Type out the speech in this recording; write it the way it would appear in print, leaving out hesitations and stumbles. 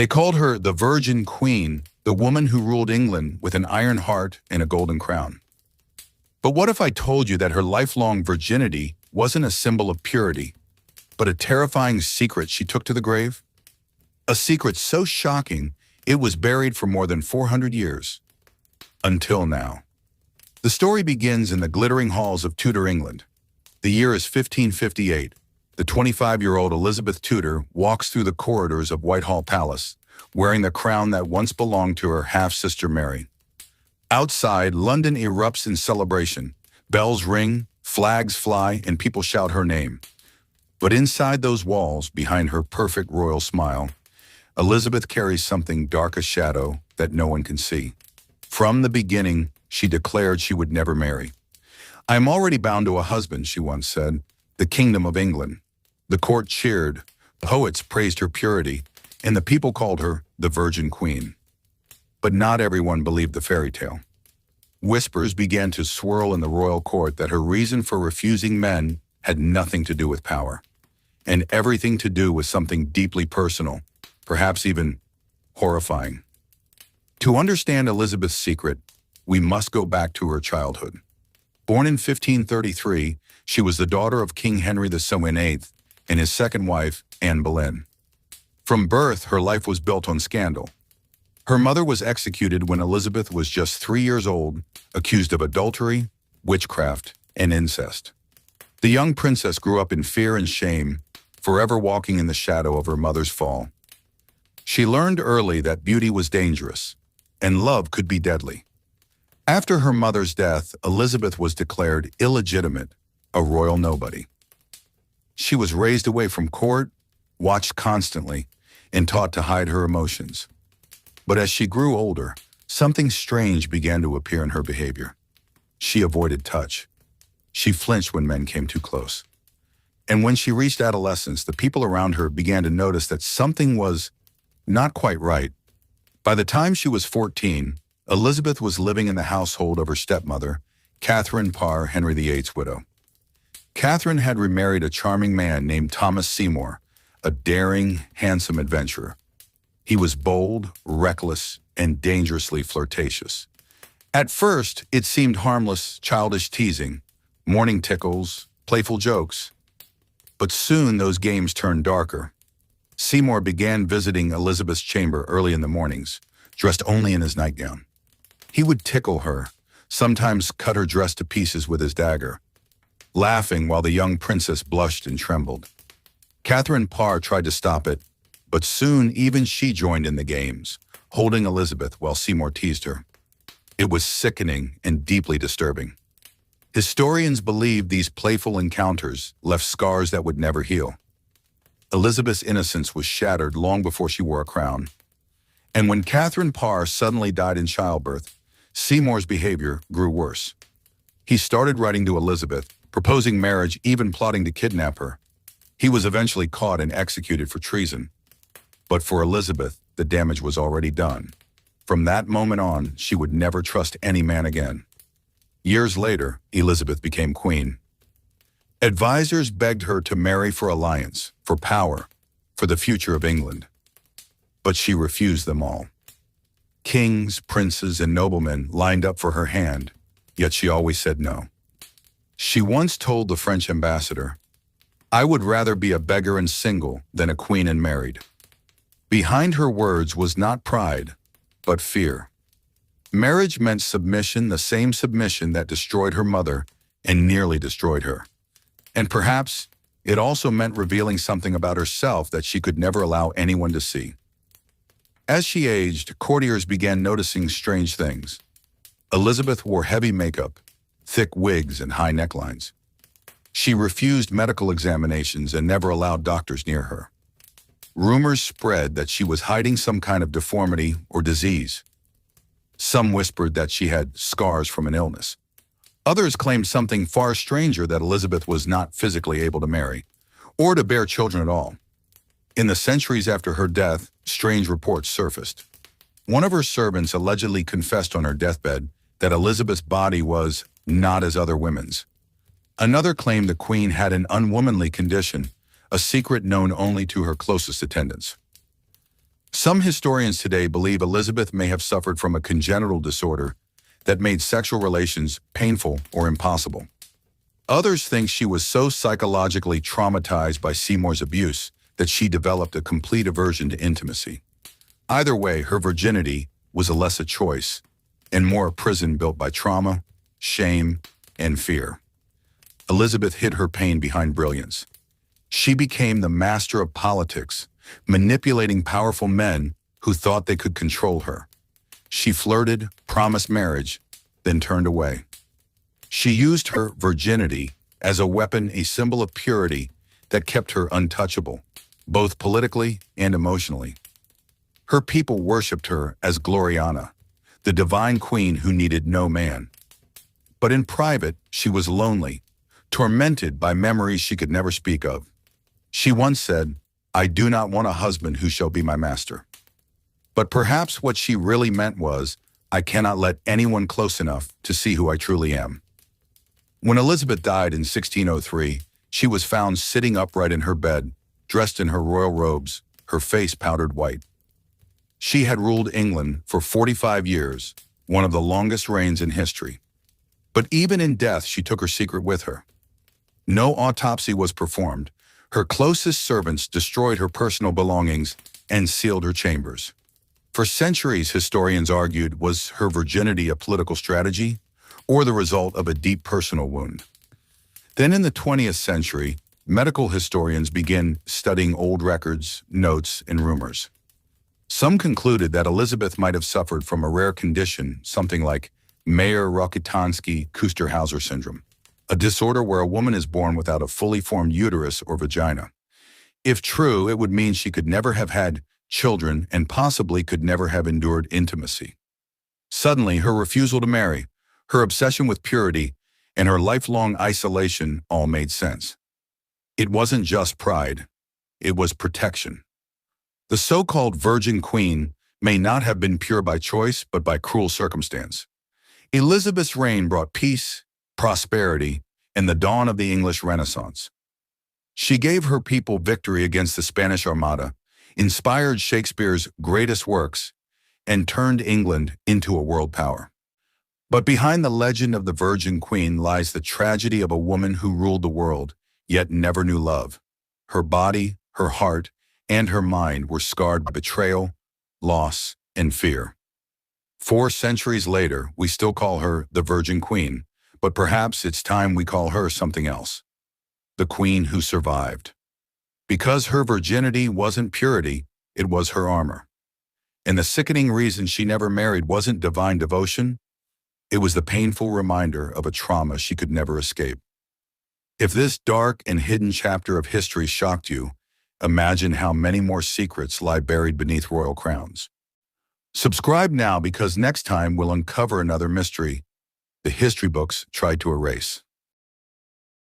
They called her the Virgin Queen, the woman who ruled England with an iron heart and a golden crown. But what if I told you that her lifelong virginity wasn't a symbol of purity, but a terrifying secret she took to the grave? A secret so shocking, it was buried for more than 400 years. Until now. The story begins in the glittering halls of Tudor England. The year is 1558. The 25-year-old Elizabeth Tudor walks through the corridors of Whitehall Palace, wearing the crown that once belonged to her half-sister Mary. Outside, London erupts in celebration. Bells ring, flags fly, and people shout her name. But inside those walls, behind her perfect royal smile, Elizabeth carries something dark as shadow that no one can see. From the beginning, she declared she would never marry. "I am already bound to a husband," she once said, "the kingdom of England." The court cheered, poets praised her purity, and the people called her the Virgin Queen. But not everyone believed the fairy tale. Whispers began to swirl in the royal court that her reason for refusing men had nothing to do with power, and everything to do with something deeply personal, perhaps even horrifying. To understand Elizabeth's secret, we must go back to her childhood. Born in 1533, she was the daughter of King Henry VIII and his second wife, Anne Boleyn. From birth, her life was built on scandal. Her mother was executed when Elizabeth was just 3 years old, accused of adultery, witchcraft, and incest. The young princess grew up in fear and shame, forever walking in the shadow of her mother's fall. She learned early that beauty was dangerous, and love could be deadly. After her mother's death, Elizabeth was declared illegitimate, a royal nobody. She was raised away from court, watched constantly, and taught to hide her emotions. But as she grew older, something strange began to appear in her behavior. She avoided touch. She flinched when men came too close. And when she reached adolescence, the people around her began to notice that something was not quite right. By the time she was 14, Elizabeth was living in the household of her stepmother, Catherine Parr, Henry VIII's widow. Catherine had remarried a charming man named Thomas Seymour, a daring, handsome adventurer. He was bold, reckless, and dangerously flirtatious. At first, it seemed harmless, childish teasing, morning tickles, playful jokes. But soon those games turned darker. Seymour began visiting Elizabeth's chamber early in the mornings, dressed only in his nightgown. He would tickle her, sometimes cut her dress to pieces with his dagger, laughing while the young princess blushed and trembled. Catherine Parr tried to stop it, but soon even she joined in the games, holding Elizabeth while Seymour teased her. It was sickening and deeply disturbing. Historians believe these playful encounters left scars that would never heal. Elizabeth's innocence was shattered long before she wore a crown. And when Catherine Parr suddenly died in childbirth, Seymour's behavior grew worse. He started writing to Elizabeth, proposing marriage, even plotting to kidnap her. He was eventually caught and executed for treason. But for Elizabeth, the damage was already done. From that moment on, she would never trust any man again. Years later, Elizabeth became queen. Advisors begged her to marry for alliance, for power, for the future of England. But she refused them all. Kings, princes, and noblemen lined up for her hand, yet she always said no. She once told the French ambassador, "I would rather be a beggar and single than a queen and married." Behind her words was not pride, but fear. Marriage meant submission, the same submission that destroyed her mother and nearly destroyed her. And perhaps it also meant revealing something about herself that she could never allow anyone to see. As she aged, courtiers began noticing strange things. Elizabeth wore heavy makeup, thick wigs, and high necklines. She refused medical examinations and never allowed doctors near her. Rumors spread that she was hiding some kind of deformity or disease. Some whispered that she had scars from an illness. Others claimed something far stranger, that Elizabeth was not physically able to marry or to bear children at all. In the centuries after her death, strange reports surfaced. One of her servants allegedly confessed on her deathbed that Elizabeth's body was not as other women's. Another claimed the queen had an unwomanly condition, a secret known only to her closest attendants. Some historians today believe Elizabeth may have suffered from a congenital disorder that made sexual relations painful or impossible. Others think she was so psychologically traumatized by Seymour's abuse that she developed a complete aversion to intimacy. Either way, her virginity was less a choice and more a prison built by trauma, shame, and fear. Elizabeth hid her pain behind brilliance. She became the master of politics, manipulating powerful men who thought they could control her. She flirted, promised marriage, then turned away. She used her virginity as a weapon, a symbol of purity that kept her untouchable, both politically and emotionally. Her people worshipped her as Gloriana, the divine queen who needed no man. But in private, she was lonely, tormented by memories she could never speak of. She once said, "I do not want a husband who shall be my master." But perhaps what she really meant was, "I cannot let anyone close enough to see who I truly am." When Elizabeth died in 1603, she was found sitting upright in her bed, dressed in her royal robes, her face powdered white. She had ruled England for 45 years, one of the longest reigns in history. But even in death, she took her secret with her. No autopsy was performed. Her closest servants destroyed her personal belongings and sealed her chambers. For centuries, historians argued, was her virginity a political strategy or the result of a deep personal wound? Then in the 20th century, medical historians began studying old records, notes, and rumors. Some concluded that Elizabeth might have suffered from a rare condition, something like Mayer-Rokitansky-Kusterhauser syndrome, a disorder where a woman is born without a fully formed uterus or vagina. If true, it would mean she could never have had children and possibly could never have endured intimacy. Suddenly, her refusal to marry, her obsession with purity, and her lifelong isolation all made sense. It wasn't just pride, it was protection. The so-called Virgin Queen may not have been pure by choice, but by cruel circumstance. Elizabeth's reign brought peace, prosperity, and the dawn of the English Renaissance. She gave her people victory against the Spanish Armada, inspired Shakespeare's greatest works, and turned England into a world power. But behind the legend of the Virgin Queen lies the tragedy of a woman who ruled the world, yet never knew love. Her body, her heart, and her mind were scarred by betrayal, loss, and fear. 4 centuries later, we still call her the Virgin Queen, but perhaps it's time we call her something else. The Queen who survived. Because her virginity wasn't purity, it was her armor. And the sickening reason she never married wasn't divine devotion, it was the painful reminder of a trauma she could never escape. If this dark and hidden chapter of history shocked you, imagine how many more secrets lie buried beneath royal crowns. Subscribe now, because next time we'll uncover another mystery the history books tried to erase.